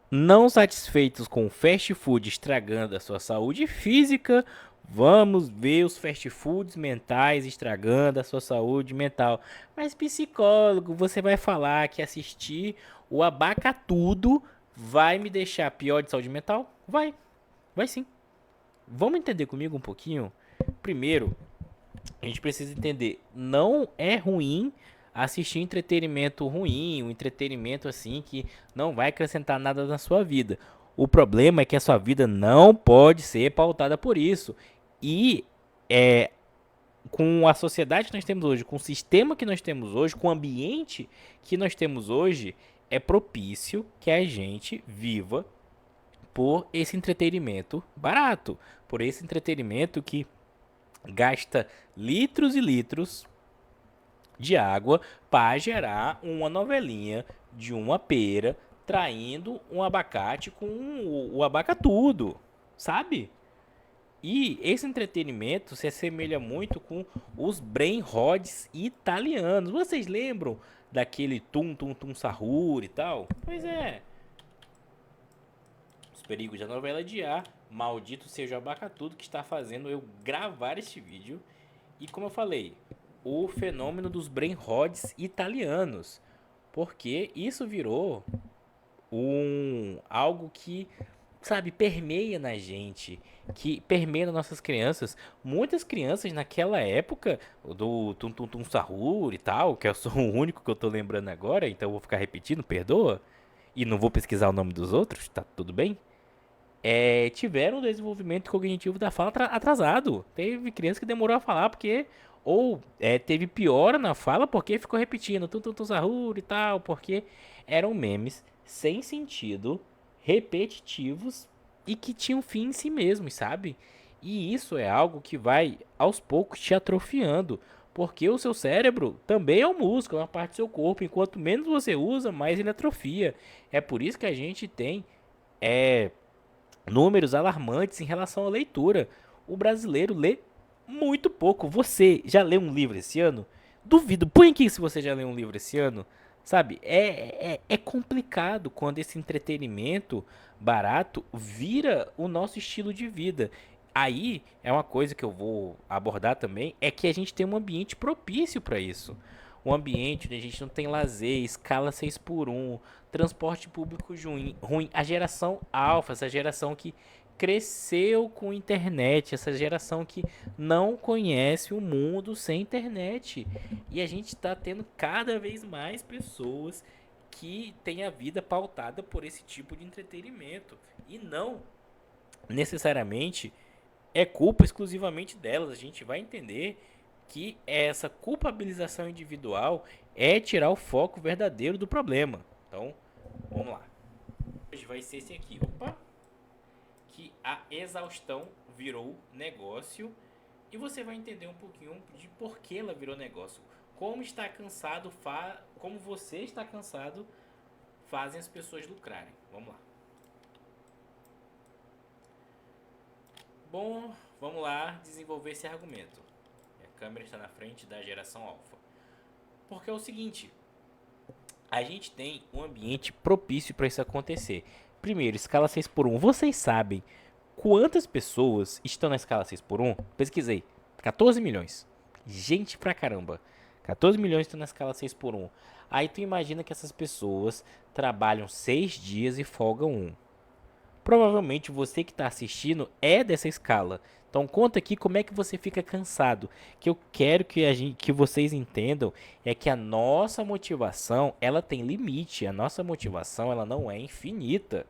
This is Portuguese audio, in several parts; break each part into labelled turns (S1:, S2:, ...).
S1: Não satisfeitos com o fast food estragando a sua saúde física, vamos ver os fast foods mentais estragando a sua saúde mental. Mas psicólogo, você vai falar que assistir o Abacatudo vai me deixar pior de saúde mental? Vai sim. Vamos entender comigo um pouquinho? Primeiro, a gente precisa entender, não é ruim assistir entretenimento ruim, um entretenimento assim que não vai acrescentar nada na sua vida. O problema é que a sua vida não pode ser pautada por isso. E é, com a sociedade que nós temos hoje, com o sistema que nós temos hoje, com o ambiente que nós temos hoje, é propício que a gente viva por esse entretenimento barato, por esse entretenimento que gasta litros e litros de água para gerar uma novelinha de uma pera traindo um abacate com o abacatudo, sabe? E esse entretenimento se assemelha muito com os brain rods italianos. Vocês lembram daquele tum tum tum sahur e tal? Pois é, os perigos da novela de ar. Maldito seja o abacatudo que está fazendo eu gravar este vídeo. E como eu falei, o fenômeno dos brain rods italianos, porque isso virou algo que, sabe, permeia na gente, que permeia nas nossas crianças. Muitas crianças naquela época do Tum Tum Tum Sahur e tal, que eu sou o único que eu tô lembrando agora, então eu vou ficar repetindo, perdoa. E não vou pesquisar o nome dos outros, tá tudo bem? Tiveram um desenvolvimento cognitivo da fala atrasado. Teve criança que demorou a falar porque ou teve piora na fala porque ficou repetindo tum tum tum sahur e tal, porque eram memes sem sentido, repetitivos e que tinham fim em si mesmos, sabe? E isso é algo que vai aos poucos te atrofiando, porque o seu cérebro também é um músculo, é uma parte do seu corpo, enquanto menos você usa, mais ele atrofia. É por isso que a gente tem é, números alarmantes em relação à leitura. O brasileiro lê muito pouco. Você já leu um livro esse ano? Duvido. Põe aqui se você já leu um livro esse ano. Sabe, é complicado quando esse entretenimento barato vira o nosso estilo de vida. Aí é uma coisa que eu vou abordar também, é que a gente tem um ambiente propício para isso. Um ambiente onde a gente não tem lazer, escala 6 por um, transporte público ruim. A geração alfa, essa geração que cresceu com internet, essa geração que não conhece o mundo sem internet. E a gente está tendo cada vez mais pessoas que têm a vida pautada por esse tipo de entretenimento. E não necessariamente é culpa exclusivamente delas. A gente vai entender que essa culpabilização individual é tirar o foco verdadeiro do problema. Então, vamos lá. Hoje vai ser esse aqui. Opa! Que a exaustão virou negócio e você vai entender um pouquinho de por que ela virou negócio. Como está cansado, como você está cansado, fazem as pessoas lucrarem. Vamos lá. Bom, vamos lá desenvolver esse argumento. A câmera está na frente da geração alfa. Porque é o seguinte, a gente tem um ambiente propício para isso acontecer. Primeiro, escala 6 por um. Vocês sabem quantas pessoas estão na escala 6 por um? Pesquisei. 14 milhões. Gente pra caramba. 14 milhões estão na escala 6 por um. Aí tu imagina que essas pessoas trabalham 6 dias e folgam um. Provavelmente você que está assistindo é dessa escala. Então conta aqui como é que você fica cansado. Que eu quero que vocês entendam é que a nossa motivação ela tem limite. A nossa motivação ela não é infinita.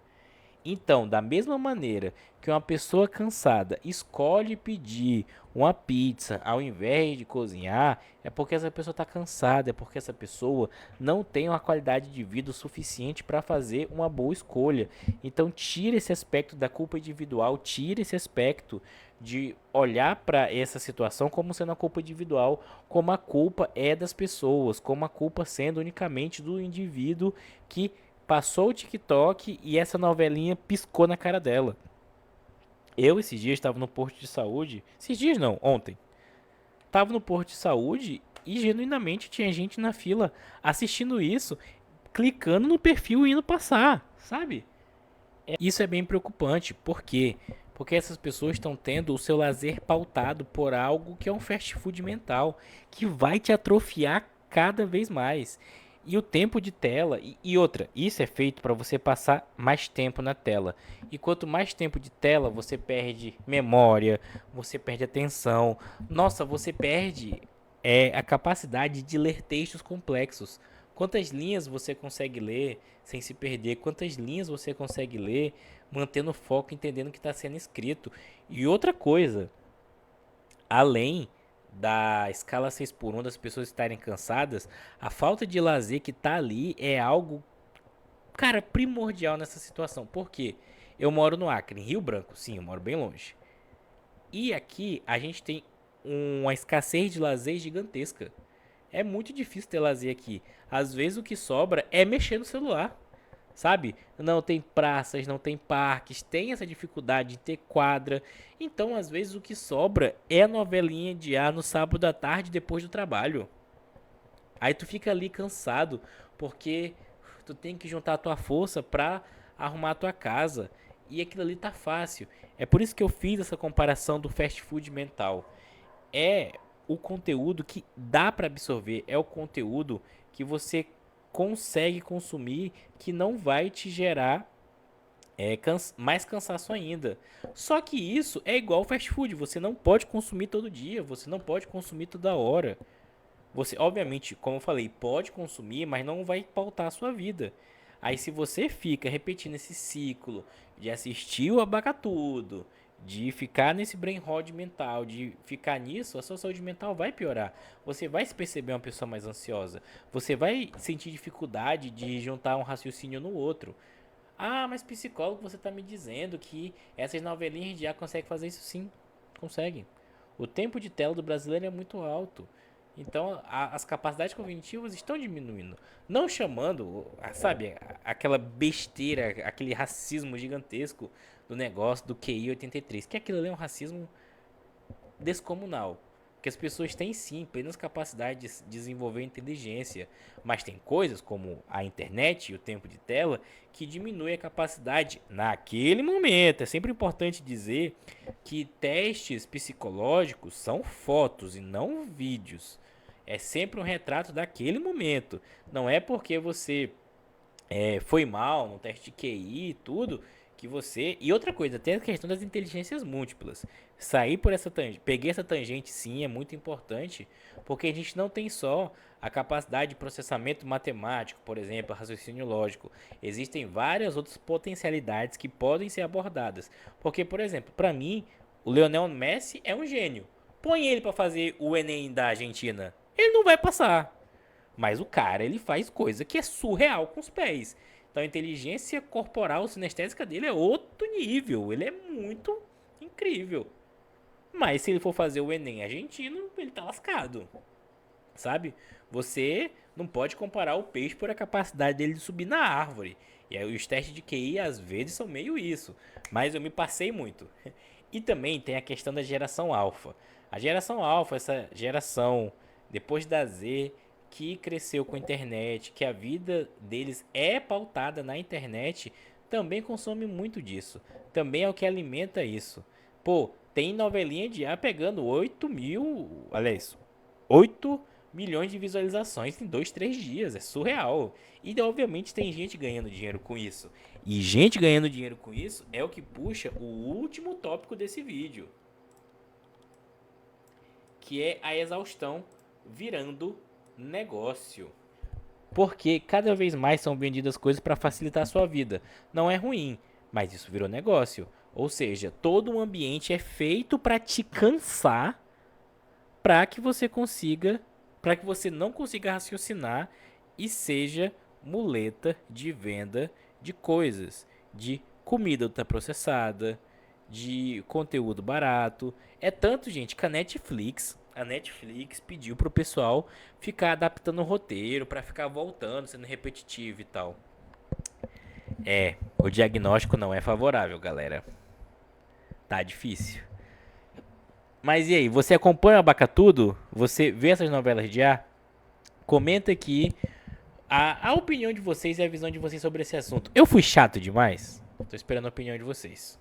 S1: Então, da mesma maneira que uma pessoa cansada escolhe pedir uma pizza ao invés de cozinhar, é porque essa pessoa está cansada, é porque essa pessoa não tem uma qualidade de vida o suficiente para fazer uma boa escolha. Então, tira esse aspecto da culpa individual, tira esse aspecto de olhar para essa situação como sendo a culpa individual, como a culpa é das pessoas, como a culpa sendo unicamente do indivíduo que passou o TikTok e essa novelinha piscou na cara dela. Eu esses dias estava no posto de saúde, esses dias não, ontem. Tava no posto de saúde e genuinamente tinha gente na fila assistindo isso, clicando no perfil e indo passar, sabe? Isso é bem preocupante. Por quê? Porque essas pessoas estão tendo o seu lazer pautado por algo que é um fast food mental, que vai te atrofiar cada vez mais. E o tempo de tela, e outra, isso é feito para você passar mais tempo na tela. E quanto mais tempo de tela, você perde memória, você perde atenção. Nossa, você perde a capacidade de ler textos complexos. Quantas linhas você consegue ler sem se perder? Quantas linhas você consegue ler mantendo foco, entendendo o que está sendo escrito? E outra coisa, além da escala 6 por 1 das pessoas estarem cansadas, a falta de lazer que tá ali é algo, cara, primordial nessa situação. Por quê? Eu moro no Acre, em Rio Branco, sim, eu moro bem longe. E aqui a gente tem uma escassez de lazer gigantesca. É muito difícil ter lazer aqui. Às vezes o que sobra é mexer no celular, sabe? Não tem praças, não tem parques, tem essa dificuldade de ter quadra. Então, às vezes o que sobra é a novelinha de ar no sábado à tarde depois do trabalho. Aí tu fica ali cansado porque tu tem que juntar a tua força pra arrumar a tua casa. E aquilo ali tá fácil. É por isso que eu fiz essa comparação do fast food mental. É o conteúdo que dá para absorver, é o conteúdo que você consegue consumir, que não vai te gerar mais cansaço ainda. Só que isso é igual fast food, você não pode consumir todo dia, você não pode consumir toda hora. Você, obviamente, como eu falei, pode consumir, mas não vai pautar a sua vida. Aí se você fica repetindo esse ciclo de assistir o Abacatudo, de ficar nesse brain rot mental, de ficar nisso, a sua saúde mental vai piorar. Você vai se perceber uma pessoa mais ansiosa. Você vai sentir dificuldade de juntar um raciocínio no outro. Ah, mas psicólogo, você está me dizendo que essas novelinhas já conseguem fazer isso? Sim, conseguem. O tempo de tela do brasileiro é muito alto. Então, as capacidades cognitivas estão diminuindo. Não chamando, sabe, aquela besteira, aquele racismo gigantesco do negócio do QI 83, que aquilo ali é um racismo descomunal. Que as pessoas têm sim plenas capacidades de desenvolver inteligência, mas tem coisas como a internet e o tempo de tela que diminui a capacidade naquele momento. É sempre importante dizer que testes psicológicos são fotos e não vídeos. É sempre um retrato daquele momento. Não é porque você foi mal no teste de QI e tudo, que você. E outra coisa, tem a questão das inteligências múltiplas. Sair por essa tangente, peguei essa tangente sim, é muito importante, porque a gente não tem só a capacidade de processamento matemático, por exemplo, raciocínio lógico. Existem várias outras potencialidades que podem ser abordadas. Porque, por exemplo, para mim, o Lionel Messi é um gênio. Põe ele para fazer o Enem da Argentina, ele não vai passar. Mas o cara, ele faz coisa que é surreal com os pés. Então a inteligência corporal sinestésica dele é outro nível. Ele é muito incrível. Mas se ele for fazer o Enem argentino, ele tá lascado. Sabe? Você não pode comparar o peixe por a capacidade dele de subir na árvore. E aí os testes de QI às vezes são meio isso. Mas eu me passei muito. E também tem a questão da geração alfa. A geração alfa, essa geração depois da Z, que cresceu com a internet, que a vida deles é pautada na internet, também consome muito disso. Também é o que alimenta isso. Pô, tem novelinha de A pegando 8 mil, aliás, 8 milhões de visualizações em 2, 3 dias. É surreal. E obviamente tem gente ganhando dinheiro com isso. E gente ganhando dinheiro com isso é o que puxa o último tópico desse vídeo, que é a exaustão virando negócio. Porque cada vez mais são vendidas coisas para facilitar a sua vida. Não é ruim, mas isso virou negócio. Ou seja, todo o ambiente é feito para te cansar, para que você consiga, para que você não consiga raciocinar e seja muleta de venda de coisas, de comida ultraprocessada, de conteúdo barato. É tanto, gente, que a Netflix pediu pro pessoal ficar adaptando o roteiro para ficar voltando, sendo repetitivo e tal. O diagnóstico não é favorável, galera. Tá difícil. Mas e aí, você acompanha o Abacatudo? Você vê essas novelas de ar? Comenta aqui a opinião de vocês e a visão de vocês sobre esse assunto. Eu fui chato demais? Tô esperando a opinião de vocês.